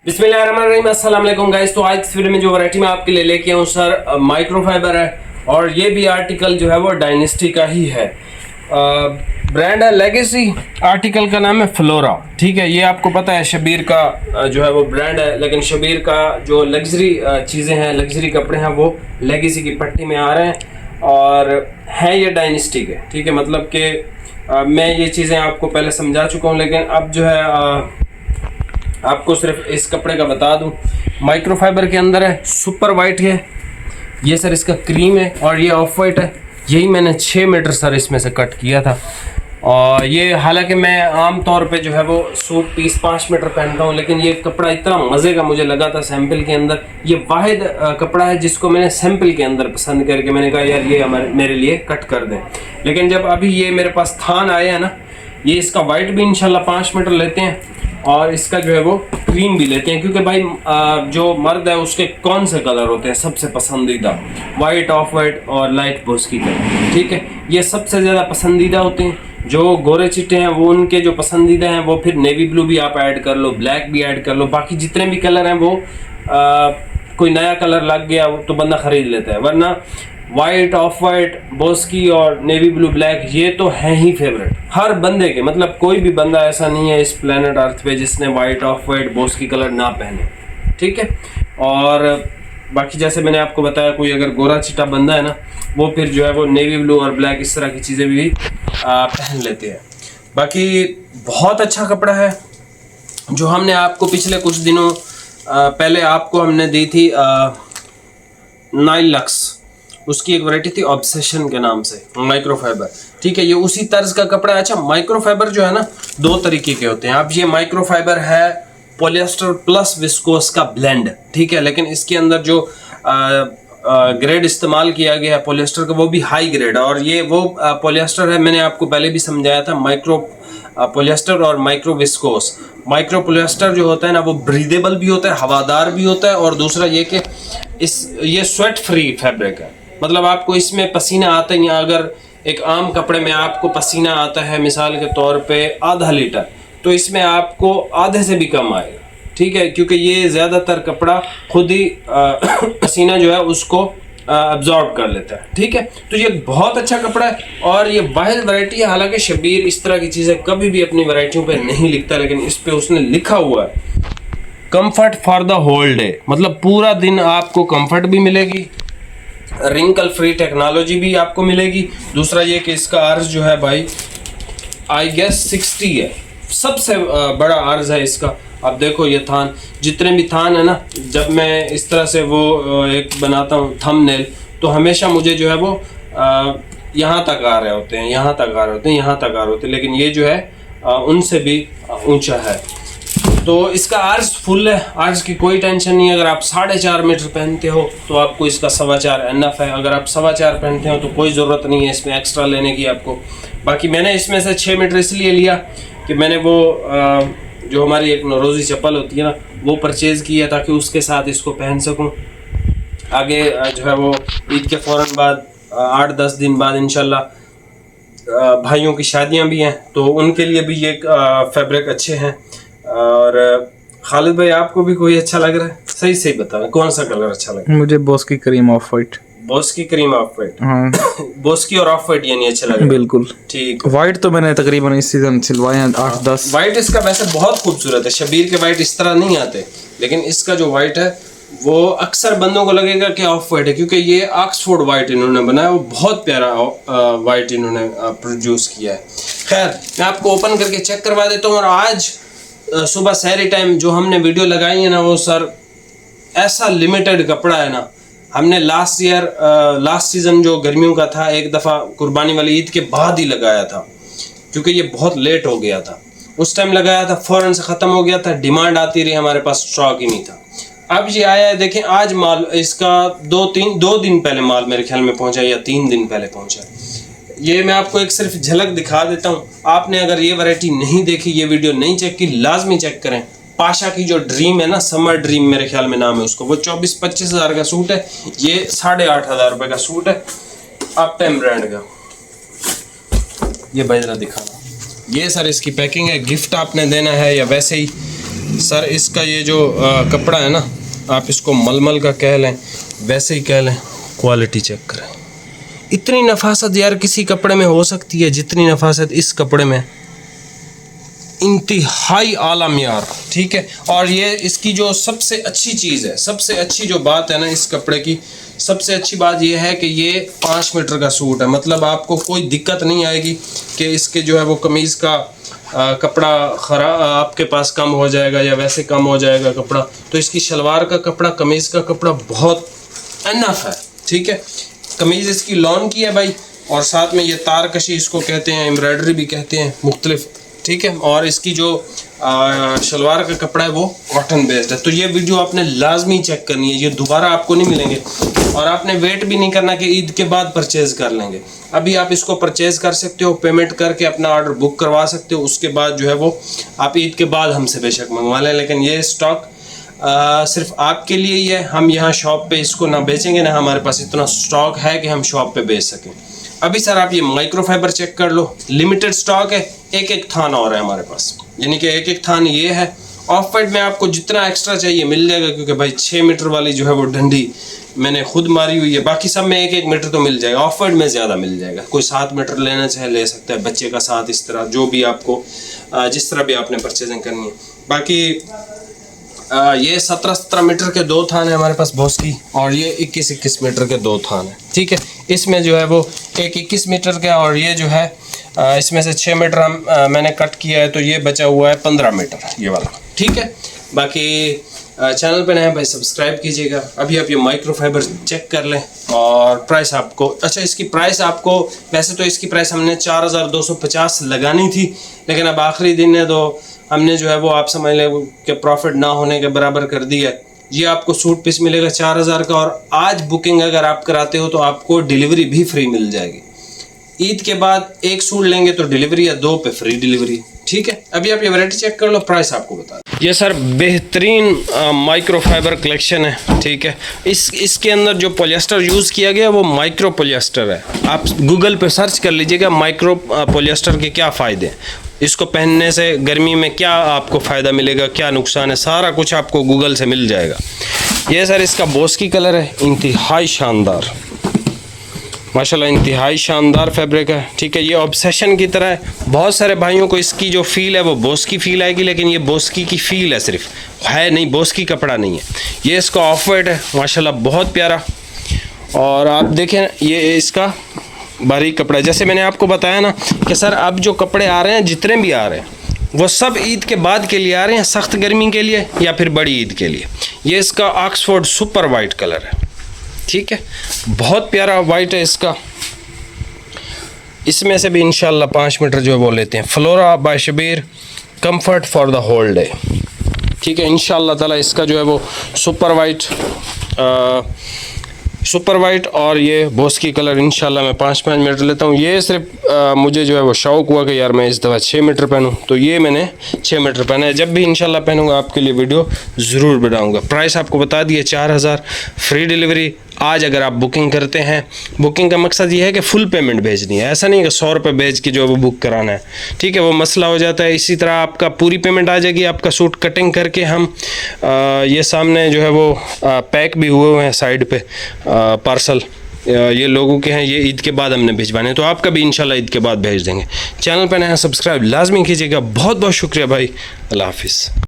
बिस्मिल्लाहिर्रहमानिर्रहीम, अस्सलाम वालेकुम गाइस। तो आज इस वीडियो में जो वैरायटी मैं आपके लिए लेके आऊँ सर माइक्रोफाइबर है और ये भी आर्टिकल जो है वो डायनेस्टी का ही है। ब्रांड है लेगेसी, आर्टिकल का नाम है फ्लोरा। ठीक है, ये आपको पता है शबीर का जो है वो ब्रांड है, लेकिन शबीर का जो लग्जरी चीज़ें हैं, लग्जरी कपड़े हैं, वो लेगेसी की पट्टी में आ रहे हैं और हैं ये डायनेस्टी के। ठीक है, मतलब कि मैं ये चीज़ें आपको पहले समझा चुका हूँ, लेकिन अब जो है आपको सिर्फ इस कपड़े का बता दूं। माइक्रोफाइबर के अंदर है, सुपर वाइट है ये सर, इसका क्रीम है और ये ऑफ वाइट है। यही मैंने 6 मीटर सर इसमें से कट किया था। और ये हालांकि मैं आम तौर पे जो है वो सूट पीस 5 मीटर पहनता हूँ, लेकिन ये कपड़ा इतना मज़े का मुझे लगा था सैंपल के अंदर। ये वाहिद कपड़ा है जिसको मैंने सैंपल के अंदर पसंद करके मैंने कहा यार ये मेरे लिए कट कर दें। लेकिन जब अभी ये मेरे पास थान आया है ना, ये इसका वाइट भी इंशाल्लाह 5 मीटर लेते हैं और इसका जो है वो क्रीम भी लेते हैं, क्योंकि भाई जो मर्द है उसके कौन से कलर होते हैं सबसे पसंदीदा? वाइट, ऑफ वाइट और लाइट बोस्की कलर। ठीक है, ये सबसे ज़्यादा पसंदीदा होते हैं। जो गोरे चिट्टे हैं वो उनके जो पसंदीदा हैं, वो फिर नेवी ब्लू भी आप ऐड कर लो, ब्लैक भी ऐड कर लो, बाकी जितने भी कलर हैं वो कोई नया कलर लग गया तो बंदा ख़रीद लेता है, वरना वाइट, ऑफ वाइट, बोस्की और नेवी ब्लू, ब्लैक ये तो हैं ही फेवरेट हर बंदे के। मतलब कोई भी बंदा ऐसा नहीं है इस प्लेनेट अर्थ पे जिसने white, of white, Boski colour ना पहने। ठीक है, और बाकी जैसे मैंने आपको बताया, कोई अगर गोरा चिट्टा बंदा है ना, वो फिर जो है वो नेवी ब्लू और ब्लैक इस तरह की चीज़ें भी पहन लेते हैं। बाकी बहुत अच्छा कपड़ा है जो हमने आपको पिछले कुछ दिनों पहले आपको हमने दी थी नाइलक्स, उसकी एक वैरायटी थी ऑब्सेशन के नाम से, माइक्रोफाइबर। ठीक है, ये उसी तर्ज का कपड़ा है। अच्छा, माइक्रोफाइबर जो है ना दो तरीके के होते हैं। अब ये माइक्रोफाइबर है पॉलिएस्टर प्लस विस्कोस का ब्लेंड। ठीक है, लेकिन इसके अंदर जो ग्रेड इस्तेमाल किया गया है पॉलिएस्टर का, वो भी हाई ग्रेड है। और ये वो पॉलिएस्टर है, मैंने आपको पहले भी समझाया था, माइक्रो पॉलिएस्टर और माइक्रो विस्कोस। माइक्रो पॉलिएस्टर जो होता है ना, वो ब्रीदेबल भी होता है, हवादार भी होता है, और दूसरा ये कि ये स्वेट फ्री फैब्रिक है। मतलब आपको इसमें पसीना आता ही नहीं। अगर एक आम कपड़े में आपको पसीना आता है मिसाल के तौर पे आधा लीटर, तो इसमें आपको आधे से भी कम आएगा। ठीक है, क्योंकि ये ज़्यादातर कपड़ा खुद ही पसीना जो है उसको अब्जॉर्ब कर लेता है। ठीक है, तो ये बहुत अच्छा कपड़ा है और ये वाहिद वैरायटी है। हालांकि शबीर इस तरह की चीज़ें कभी भी अपनी वैरायटियों पे नहीं लिखता, लेकिन इस पे उसने लिखा हुआ है comfort for the whole day. मतलब पूरा दिन आपको कंफर्ट भी मिलेगी, रिंकल फ्री टेक्नोलॉजी भी आपको मिलेगी। दूसरा ये कि इसका अर्ज जो है भाई आई गेस 60 है, सबसे बड़ा अर्ज है इसका। अब देखो ये थान, जितने भी थान है ना, जब मैं इस तरह से वो एक बनाता हूँ थंबनेल, तो हमेशा मुझे जो है वो यहाँ तक आ रहे होते हैं, यहाँ तक आ रहे होते हैं, यहाँ तक आ रहे होते हैं, लेकिन ये जो है उनसे भी ऊंचा है। तो इसका अर्ज फुल है, अर्ज की कोई टेंशन नहीं है। अगर आप 4.5 मीटर पहनते हो तो आपको इसका 4.25 एनफ है। अगर आप 4.25 पहनते हो तो कोई ज़रूरत नहीं है इसमें एक्स्ट्रा लेने की आपको। बाकी मैंने इसमें से 6 मीटर इसलिए लिया कि मैंने वो जो हमारी एक नौरोज़ी चप्पल होती है ना, वो परचेज़ किया ताकि उसके साथ इसको पहन सकूँ। आगे जो है वो ईद के फ़ौरन बाद 8-10 दिन बाद इंशाल्लाह भाइयों की शादियाँ भी हैं, तो उनके लिए भी ये फैब्रिक अच्छे हैं। और खालिद भाई, आपको भी कोई अच्छा लग रहा है? सही सही बताना, कौन सा कलर अच्छा लग रहा है? मुझे बॉस की क्रीम ऑफ वाइट। बॉस की क्रीम ऑफ वाइट? हाँ बॉस की और ऑफ वाइट यानी अच्छा लग रहा है? बिल्कुल ठीक। वाइट तो मैंने तकरीबन इस सीजन सिलवाए हैं 8-10। वाइट इसका वैसे बहुत खूबसूरत है। शबीर के वाइट इस तरह नहीं आते, लेकिन इसका जो वाइट है वो अक्सर बंदों को लगेगा कि ऑफ वाइट है, क्योंकि ये ऑक्सफोर्ड वाइट इन्होंने बनाया, वो बहुत प्यारा वाइट इन्होंने प्रोड्यूस किया है। खैर, मैं आपको ओपन करके चेक करवा देता हूँ। और आज सुबह सहरी टाइम जो हमने वीडियो लगाई है ना, वो सर ऐसा लिमिटेड कपड़ा है ना। हमने लास्ट सीज़न जो गर्मियों का था, एक दफ़ा कुर्बानी वाली ईद के बाद ही लगाया था, क्योंकि ये बहुत लेट हो गया था। उस टाइम लगाया था, फ़ौरन से ख़त्म हो गया था, डिमांड आती रही, हमारे पास स्टॉक ही नहीं था। अब ये आया है, देखें आज माल इसका 2 दिन पहले माल मेरे ख्याल में पहुँचा, या 3 दिन पहले पहुँचा। ये मैं आपको एक सिर्फ झलक दिखा देता हूँ। आपने अगर ये वैरायटी नहीं देखी, ये वीडियो नहीं चेक की, लाजमी चेक करें। पाशा की जो ड्रीम है ना, समर ड्रीम मेरे ख्याल में नाम है उसको, वो 24-25 हज़ार का सूट है। ये 8,500 रुपये का सूट है, अप टेम ब्रांड का। ये भाई जरा दिखाना। ये सर इसकी पैकिंग है, गिफ्ट आपने देना है या वैसे ही सर इसका ये जो कपड़ा है ना, आप इसको मलमल का कह लें, वैसे ही कह लें, क्वालिटी चेक करें। इतनी नफासत यार किसी कपड़े में हो सकती है जितनी नफासत इस कपड़े में, इंतहाई आला मियार, ठीक है। और ये इसकी जो सबसे अच्छी चीज़ है, सबसे अच्छी जो बात है ना इस कपड़े की, सबसे अच्छी बात ये है कि ये 5 मीटर का सूट है। मतलब आपको कोई दिक्कत नहीं आएगी कि इसके जो है वो कमीज़ का कपड़ा आपके पास कम हो जाएगा या वैसे कम हो जाएगा कपड़ा। तो इसकी शलवार का कपड़ा, कमीज़ का कपड़ा बहुत इनफ है, ठीक है। कमीज़ इसकी लॉन की है भाई, और साथ में ये तार कशी इसको कहते हैं, एम्ब्रॉयडरी भी कहते हैं मुख्तलिफ, ठीक है। और इसकी जो शलवार का कपड़ा है वो कॉटन बेस्ड है। तो ये वीडियो आपने लाजमी चेक करनी है, ये दोबारा आपको नहीं मिलेंगे। और आपने वेट भी नहीं करना कि ईद के बाद परचेज़ कर लेंगे। अभी आप इसको परचेज़ कर सकते हो, पेमेंट करके अपना ऑर्डर बुक करवा सकते हो। उसके बाद जो है वो आप ईद के बाद हमसे बेशक मंगवा लें, लेकिन ये स्टॉक सिर्फ आपके लिए ही है। हम यहाँ शॉप पे इसको ना बेचेंगे, ना हमारे पास इतना स्टॉक है कि हम शॉप पे बेच सकें। अभी सर आप ये माइक्रोफाइबर चेक कर लो, लिमिटेड स्टॉक है, एक थान और है हमारे पास, यानी कि एक थान ये है। ऑफ वाइट में आपको जितना एक्स्ट्रा चाहिए मिल जाएगा, क्योंकि भाई 6 मीटर वाली जो है वो डंडी मैंने खुद मारी हुई है। बाकी सब में 1-1 मीटर तो मिल जाएगा, ऑफ वाइट में ज़्यादा मिल जाएगा। कोई 7 मीटर लेना चाहे ले सकता है, बच्चे का 7, इस तरह जो भी आपको जिस तरह भी आपने परचेजिंग करनी है। बाकी ये 17-17 मीटर के 2 थान है हमारे पास बॉस की, और ये 21-21 मीटर के 2 थान है, ठीक है। इसमें जो है वो एक 21 मीटर का, और ये जो है इसमें से 6 मीटर मैंने कट किया है, तो ये बचा हुआ है 15 मीटर ये वाला, ठीक है। बाकी चैनल पे नए भाई सब्सक्राइब कीजिएगा। अभी आप ये माइक्रोफाइबर चेक कर लें, और प्राइस आपको, अच्छा इसकी प्राइस आपको, वैसे तो इसकी प्राइस हमने 4250 लगानी थी, लेकिन अब आखिरी दिन है तो हमने जो है वो आप समझ लें कि प्रॉफिट ना होने के बराबर कर दिया है। ये आपको सूट पीस मिलेगा 4000 का, और आज बुकिंग अगर आप कराते हो तो आपको डिलीवरी भी फ्री मिल जाएगी। ईद के बाद एक सूट लेंगे तो डिलीवरी, या 2 पे फ्री डिलीवरी, ठीक है। अभी आप ये वैरायटी चेक कर लो, प्राइस आपको बता दें। ये सर बेहतरीन माइक्रोफाइबर कलेक्शन है, ठीक है। इसके अंदर जो पॉलिएस्टर यूज़ किया गया वो माइक्रो पॉलिएस्टर है। आप गूगल पे सर्च कर लीजिएगा माइक्रो पॉलिएस्टर के क्या फ़ायदे हैं, इसको पहनने से गर्मी में क्या आपको फ़ायदा मिलेगा, क्या नुकसान है, सारा कुछ आपको गूगल से मिल जाएगा। ये सर इसका बोस की कलर है, इंतहाई शानदार, माशाल्लाह इंतहाई शानदार फैब्रिक है, ठीक है। ये ऑब्सेशन की तरह है। बहुत सारे भाइयों को इसकी जो फ़ील है वो बोस की फ़ील आएगी, लेकिन ये बोस्की की फ़ील है, सिर्फ है नहीं, बोस्की कपड़ा नहीं है। ये इसका ऑफ वाइट है, माशाल्लाह बहुत प्यारा। और आप देखें ये इसका बारीक कपड़ा है। जैसे मैंने आपको बताया ना कि सर अब जो कपड़े आ रहे हैं, जितने भी आ रहे हैं, वो सब ईद के बाद के लिए आ रहे हैं, सख्त गर्मी के लिए या फिर बड़ी ईद के लिए। ये इसका ऑक्सफोर्ड सुपर वाइट कलर है, ठीक है, बहुत प्यारा वाइट है इसका। इसमें से भी इंशाल्लाह 5 मीटर जो है वो लेते हैं। Flora by Shabir, comfort for the whole day, ठीक है। इंशाल्लाह ताला इसका जो है वो सुपर वाइट और ये बोस्की कलर इंशाल्लाह मैं 5-5 मीटर लेता हूँ। ये सिर्फ मुझे जो है वो शौक़ हुआ कि यार मैं इस दफ़ा 6 मीटर पहनूँ, तो ये मैंने 6 मीटर पहना है। जब भी इंशाल्लाह पहनूँगा आपके लिए वीडियो ज़रूर बनाऊँगा। प्राइस आपको बता दिए 4000, फ्री डिलीवरी। आज अगर आप बुकिंग करते हैं, बुकिंग का मकसद ये है कि फुल पेमेंट भेजनी है, ऐसा नहीं कि 100 रुपये भेज के जो है वो बुक कराना है, ठीक है, वो मसला हो जाता है। इसी तरह आपका पूरी पेमेंट आ जाएगी, आपका सूट कटिंग करके हम ये सामने जो है वो पैक भी हुए हैं साइड पे पार्सल, ये लोगों के हैं, ये ईद के बाद हमने भिजवाने, तो आपका भी इंशाल्लाह ईद के बाद भेज देंगे। चैनल पर नया सब्सक्राइब लाजमी कीजिएगा। बहुत बहुत शुक्रिया भाई, अल्लाह हाफिज़।